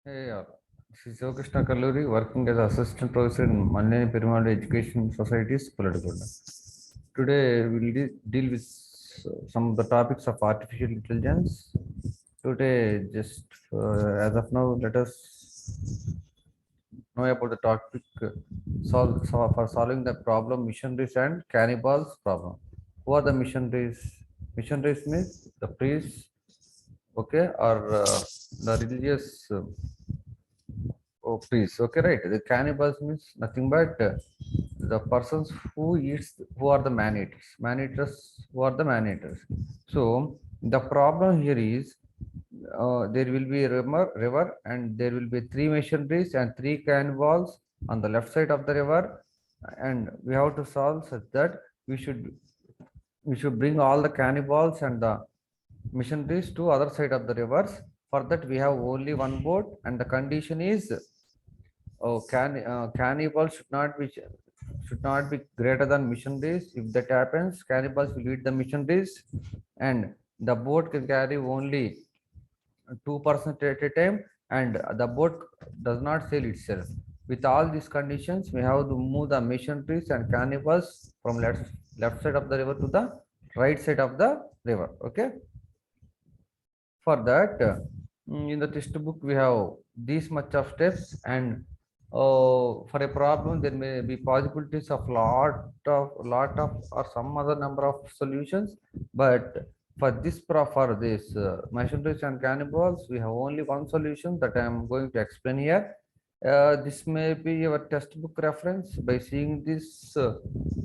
Hey, this is Krishna Kalluri, working as assistant professor in Manne Perumal Education Society's Political. Today, we'll deal with some of the topics of artificial intelligence. Today, just as of now, let us know about the topic for solving the problem missionaries and cannibals problem. Who are the missionaries? Missionaries means the priests, okay, or the religious. Oh, please. Okay, right. The cannibals means nothing but the persons who eats, who are the man eaters. Man eaters, who are the man eaters. So the problem here is there will be a river, and there will be three missionaries and three cannibals on the left side of the river, and we have to solve such that we should we should bring all the cannibals and the missionaries to other side of the rivers. For that, we have only one boat, and the condition is cannibals should not be greater than missionaries. If that happens, cannibals will eat the missionaries, and the boat can carry only 2% at a time, and the boat does not sail itself. With all these conditions, we have to move the missionaries and cannibals from left side of the river to the right side of the river. Okay. For that, in the textbook, we have this much of steps, and for a problem, there may be possibilities of lot of or some other number of solutions. But for this machineries and cannibals, we have only one solution that I am going to explain here. This may be your textbook reference. By seeing this,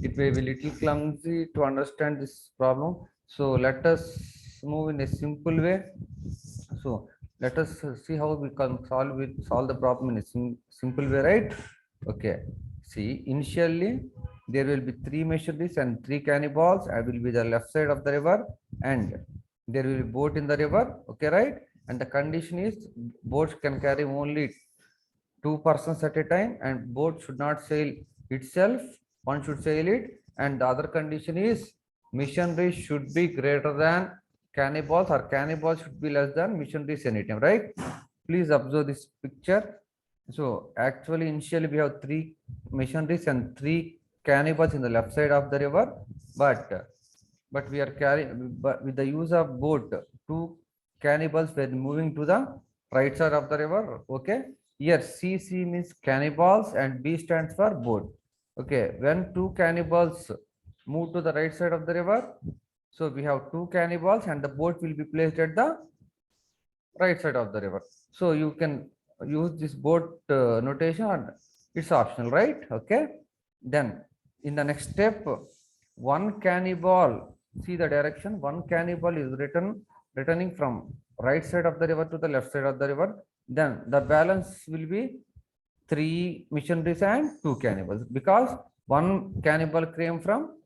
it may be little clumsy to understand this problem. So let us move in a simple way. So let us see how we can solve the problem in a simple way, right? Okay. See, initially there will be three missionaries and three cannibals. I will be the left side of the river, and there will be boat in the river. Okay, right? And the condition is boats can carry only two persons at a time, and boat should not sail itself. One should sail it, and the other condition is missionaries should be greater than cannibals, or cannibals should be less than missionaries anytime, right? Please observe this picture. So actually, initially we have three missionaries and three cannibals in the left side of the river, but we are carrying, but with the use of boat, two cannibals were moving to the right side of the river. Okay, here CC means cannibals and B stands for boat. Okay, when two cannibals move to the right side of the river, so we have two cannibals, and the boat will be placed at the right side of the river. So you can use this boat notation, and it's optional, right? Okay. Then in the next step, one cannibal, see the direction, one cannibal is returning from right side of the river to the left side of the river. Then the balance will be three missionaries and two cannibals, because one cannibal came from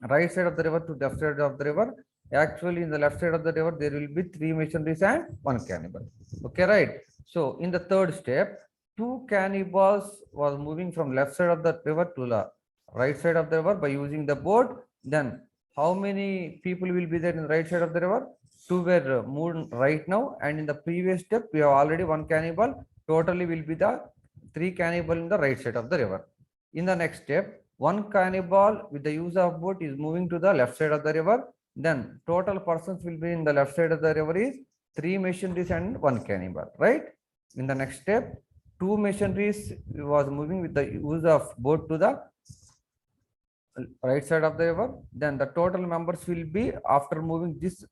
right side of the river to left side of the river. Actually, in the left side of the river, there will be three missionaries and one cannibal. Okay, right? So in the third step, two cannibals was moving from left side of the river to the right side of the river by using the boat. Then how many people will be there in the right side of the river? Two were moved right now, and in the previous step we have already one cannibal. Totally will be the three cannibal in the right side of the river. In the next step, one cannibal with the use of boat is moving to the left side of the river. Then total persons will be in the left side of the river is three missionaries and one cannibal, right? In the next step, two missionaries was moving with the use of boat to the right side of the river. Then the total members will be, after moving this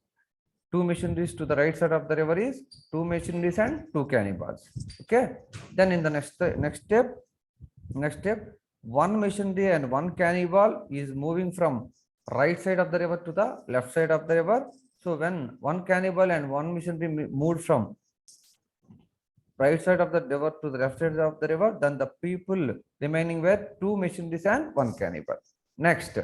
two missionaries to the right side of the river, is two missionaries and two cannibals. Okay. Then in the next step, one missionary and one cannibal is moving from right side of the river to the left side of the river. So when one cannibal and one missionary moved from right side of the river to the left side of the river, then the people remaining were two missionaries and one cannibal. Next,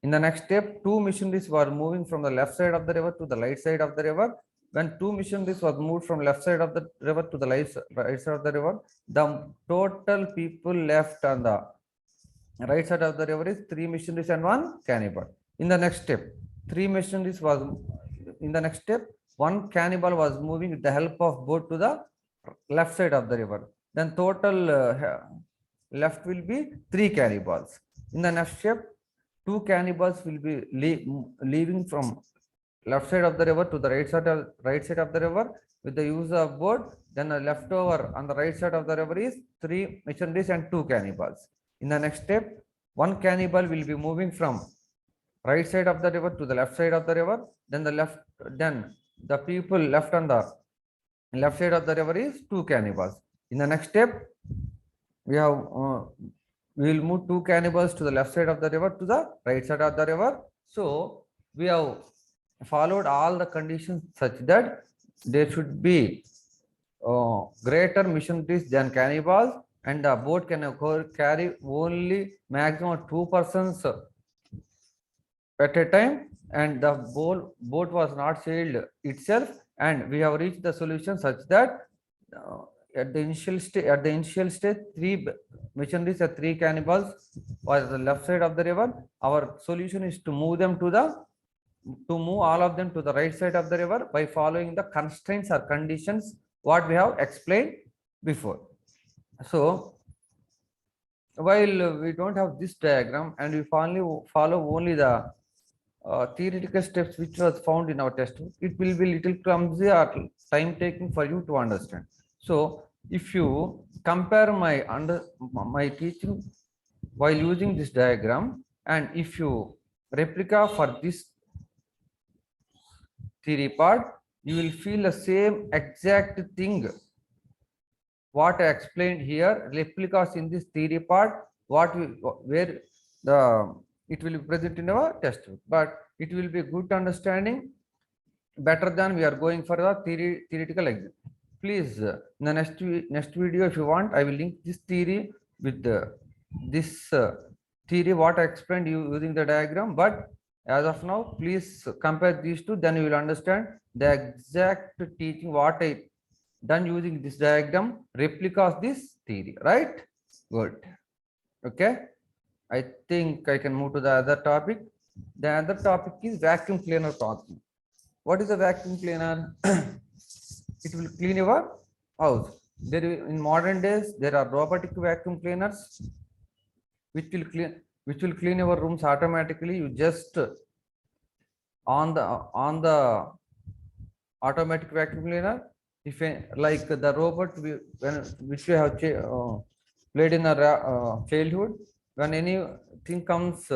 in the next step, two missionaries were moving from the left side of the river to the right side of the river. When two missionaries were moved from left side of the river to the right side of the river, the total people left on the right side of the river is three missionaries and one cannibal. In the next step, three missionaries was in the next step, one cannibal was moving with the help of boat to the left side of the river. Then total left will be 3 cannibals. In the next step, 2 cannibals will be leaving from left side of the river to the right side of the river with the use of boat. Then the leftover on the right side of the river is 3 missionaries and 2 cannibals. In the next step, 1 cannibal will be moving from right side of the river to the left side of the river. Then the people left on the left side of the river is 2 cannibals. In the next step, we have we will move 2 cannibals to the left side of the river to the right side of the river. So we have followed all the conditions such that there should be greater missionaries than cannibals, and the boat can carry only maximum 2 persons at a time, and the boat was not sailed itself, and we have reached the solution such that at the initial stage 3 missionaries or 3 cannibals was the left side of the river. Our solution is to move all of them to the right side of the river by following the constraints or conditions what we have explained before. So while we don't have this diagram and we follow only the theoretical steps which was found in our textbook, it will be little clumsy or time taking for you to understand. So if you compare my teaching while using this diagram, and if you replica for this theory part, you will feel the same exact thing what I explained here. Replicas in this theory part, where the it will be present in our textbook, but it will be good understanding better than we are going for the theoretical exam. Please, in the next video, if you want, I will link this theory with this theory what I explained you using the diagram. But as of now, please compare these two, then you will understand the exact teaching what I done using this diagram, replica of this theory, right? Good. Okay. I think I can move to the other topic. The other topic is vacuum cleaner topic. What is a vacuum cleaner? It will clean your house. In modern days, there are robotic vacuum cleaners which will clean your rooms automatically. You just on the automatic vacuum cleaner, if like the robot which we have played in our childhood, when anything comes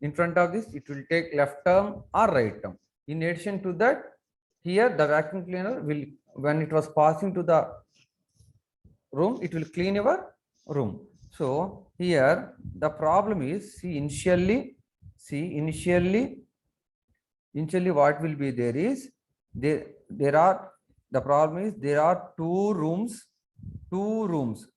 in front of this, it will take left turn or right turn. In addition to that, here the vacuum cleaner will, when it was passing to the room, it will clean your room. So here the problem is, initially what will be there is, there are, the problem is there are two rooms.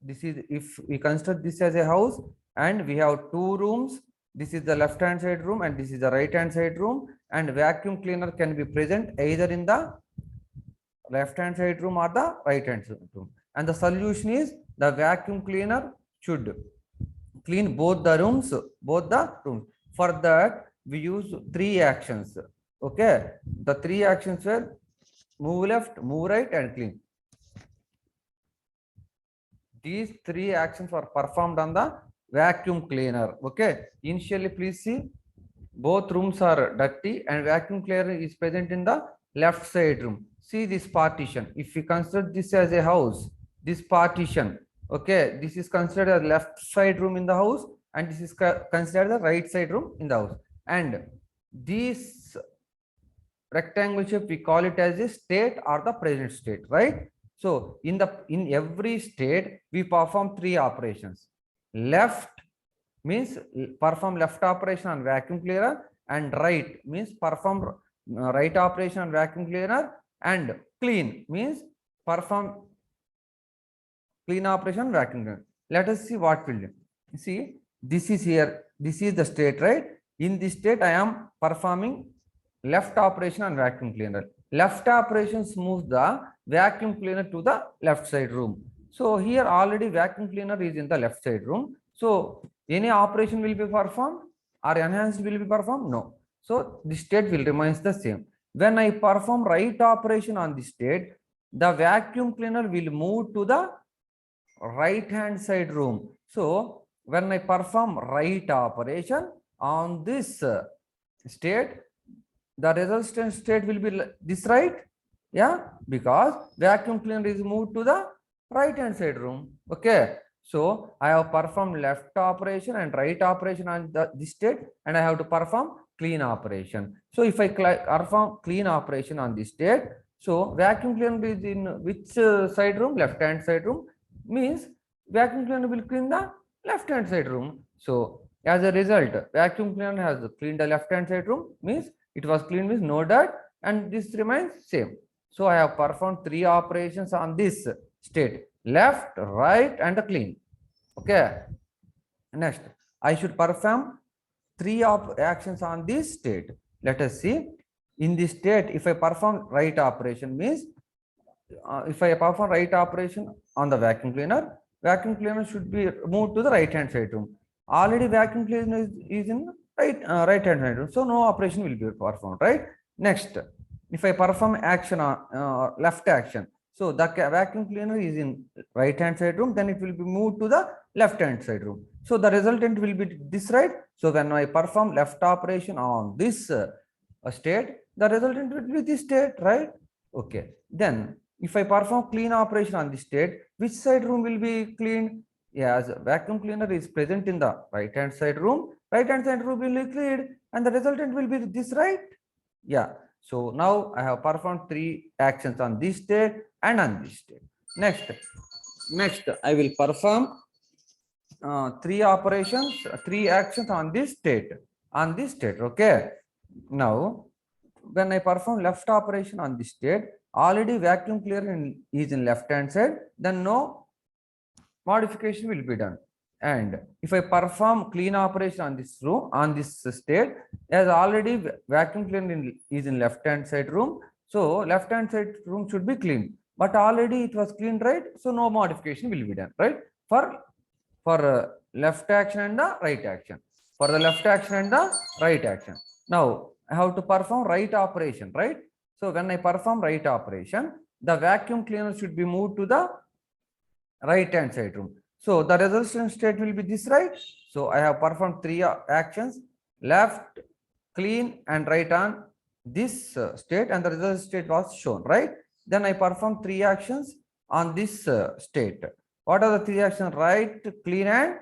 This is, if we consider this as a house and we have two rooms, this is the left hand side room and this is the right hand side room, and vacuum cleaner can be present either in the left hand side room or the right hand side room. And the solution is, the vacuum cleaner should clean both the rooms. For that, we use 3 actions. Okay, the 3 actions were move left, move right, and clean. These 3 actions were performed on the vacuum cleaner. Okay, initially please see, both rooms are dirty and vacuum cleaner is present in the left side room. See this partition. If we consider this as a house, this partition, okay, this is considered as left side room in the house, and this is considered the right side room in the house. And this rectangle shape, we call it as a state or the present state, right? So in every state, we perform 3 operations. Left means perform left operation on vacuum cleaner, and right means perform right operation on vacuum cleaner, and clean means perform clean operation vacuum cleaner. Let us see what will do. See, this is here, this is the state, right? In this state, I am performing left operation on vacuum cleaner. Left operations moves the vacuum cleaner to the left side room. So here already vacuum cleaner is in the left side room. So any operation will be performed or enhanced will be performed? No. So the state will remains the same. When I perform right operation on this state, the vacuum cleaner will move to the right hand side room. So when I perform right operation on this state, the resultant state will be this, right? Yeah, because vacuum cleaner is moved to the right hand side room. Okay, so I have performed left operation and right operation on this state, and I have to perform clean operation. So if I perform clean operation on this state, so vacuum cleaner is in which side room? Left hand side room. Means vacuum cleaner will clean the left hand side room. So as a result, vacuum cleaner has cleaned the left hand side room, means it was cleaned with no dirt, and this remains same. So I have performed 3 operations on this state: left, right, and clean. Okay. Next, I should perform 3 actions on this state. Let us see. In this state, if I perform right operation, means if I perform right operation on the vacuum cleaner should be moved to the right hand side room. Already vacuum cleaner is in right hand side room, so no operation will be performed, right? Next, if I perform action on left action, so the vacuum cleaner is in right hand side room, then it will be moved to the left hand side room. So the resultant will be this, right? So when I perform left operation on this state, the resultant will be this state, right? Okay. Then if I perform clean operation on this state, which side room will be cleaned? Yes, vacuum cleaner is present in the right hand side room. Right hand side room will be cleaned, and the resultant will be this, right? Yeah. So now I have performed 3 actions on this state and on this state. Next I will perform 3 operations, 3 actions on this state. Okay. Now when I perform left operation on this state, already vacuum cleaner is in left hand side, then no modification will be done. And if I perform clean operation on this room, on this state, as already vacuum cleaner is in left hand side room, so left hand side room should be clean, but already it was cleaned, right? So no modification will be done, right? For left action and the right action, for the left action and the right action. Now I have to perform right operation, right? So when I perform right operation, the vacuum cleaner should be moved to the right hand side room. So the resultant state will be this, right? So I have performed 3 actions: left, clean, and right on this state, and the result state was shown, right? Then I performed 3 actions on this state. What are the 3 actions? Right, clean, and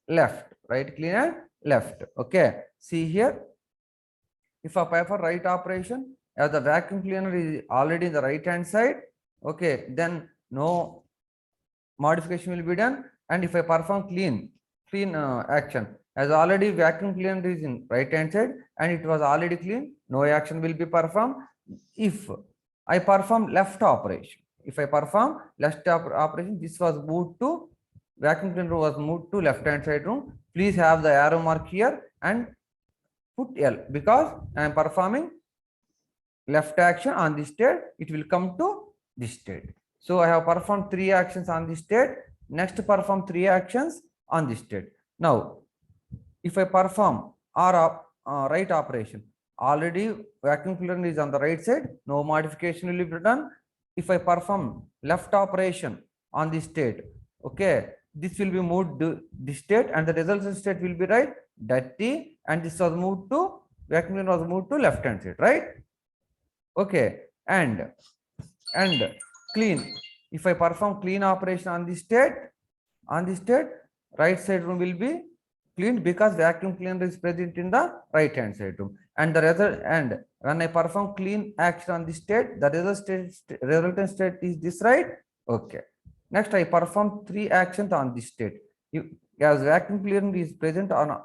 left. Right, clean, and left. Okay. See here. If I perform right operation, as the vacuum cleaner is already in the right hand side, okay, then no modification will be done. And if I perform clean action, as already vacuum cleaner is in right hand side and it was already clean, no action will be performed. If I perform left operation, operation, this was moved to vacuum cleaner was moved to left hand side room. Please have the arrow mark here and put L, because I am performing left action on this state, it will come to this state. So I have performed 3 actions on this state. Next, perform 3 actions on this state. Now if I perform right operation, already vacuum cleaner is on the right side, no modification will be done. If I perform left operation on this state, okay, this will be moved to this state, and the resultant state will be right, dirty, and this was moved to vacuum cleaner was moved to left hand side, right? Okay. And clean, if I perform clean operation on this state, right side room will be cleaned, because vacuum cleaner is present in the right hand side room. And the result, and when I perform clean action on this state, the resultant state is this, right? Okay. Next, I perform 3 actions on this state. As vacuum cleaner is present on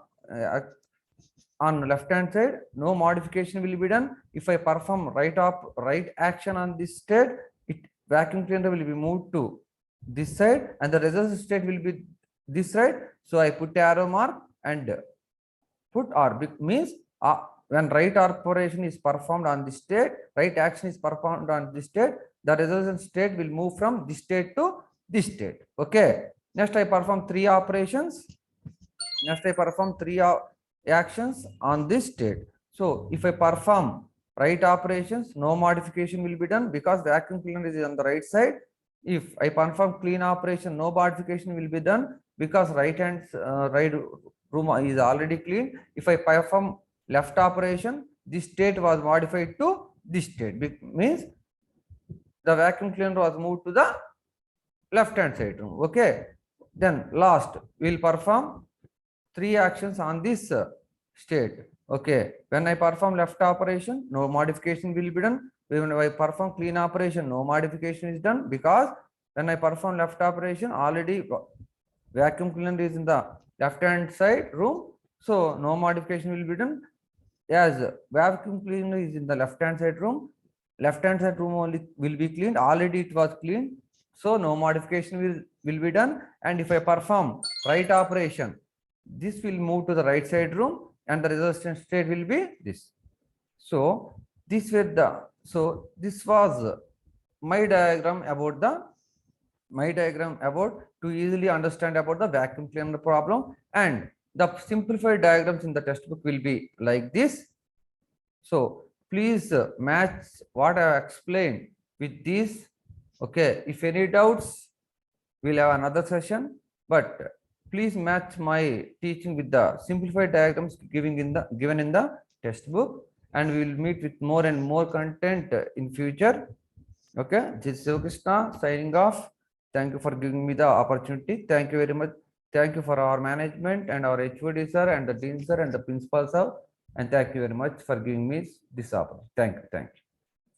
left hand side, no modification will be done. If I perform right action on this state, vacuum cleaner will be moved to this side, and the result state will be this side. So I put arrow mark and put R, means when right operation is performed on this state, right action is performed on this state, the resultant state will move from this state to this state. Okay. Next, I perform 3 operations. Actions on this state. So if I perform right operations, no modification will be done because vacuum cleaner is on the right side. If I perform clean operation, no modification will be done because right room is already clean. If I perform left operation, this state was modified to this state. Means the vacuum cleaner was moved to the left hand side room. Okay. Then last we'll perform three actions on this state. Okay. When I perform left operation, no modification will be done. When I perform clean operation, no modification is done because when I perform left operation, already vacuum cleaner is in the left hand side room. So no modification will be done. As vacuum cleaner is in the left hand side room, left hand side room only will be cleaned. Already it was cleaned. So no modification will be done. And if I perform right operation, this will move to the right side room and the resistance state will be this. So this was my diagram about to easily understand about the vacuum cleaner problem, and the simplified diagrams in the textbook will be like this. So please match what I have explained with this. Okay, if any doubts, we'll have another session, but please match my teaching with the simplified diagrams given in the textbook, and we will meet with more and more content in future. Okay, this is Krishna signing off. Thank you for giving me the opportunity. Thank you very much. Thank you for our management and our HOD sir and the dean sir and the principal sir. And thank you very much for giving me this opportunity. Thank you. Thank you.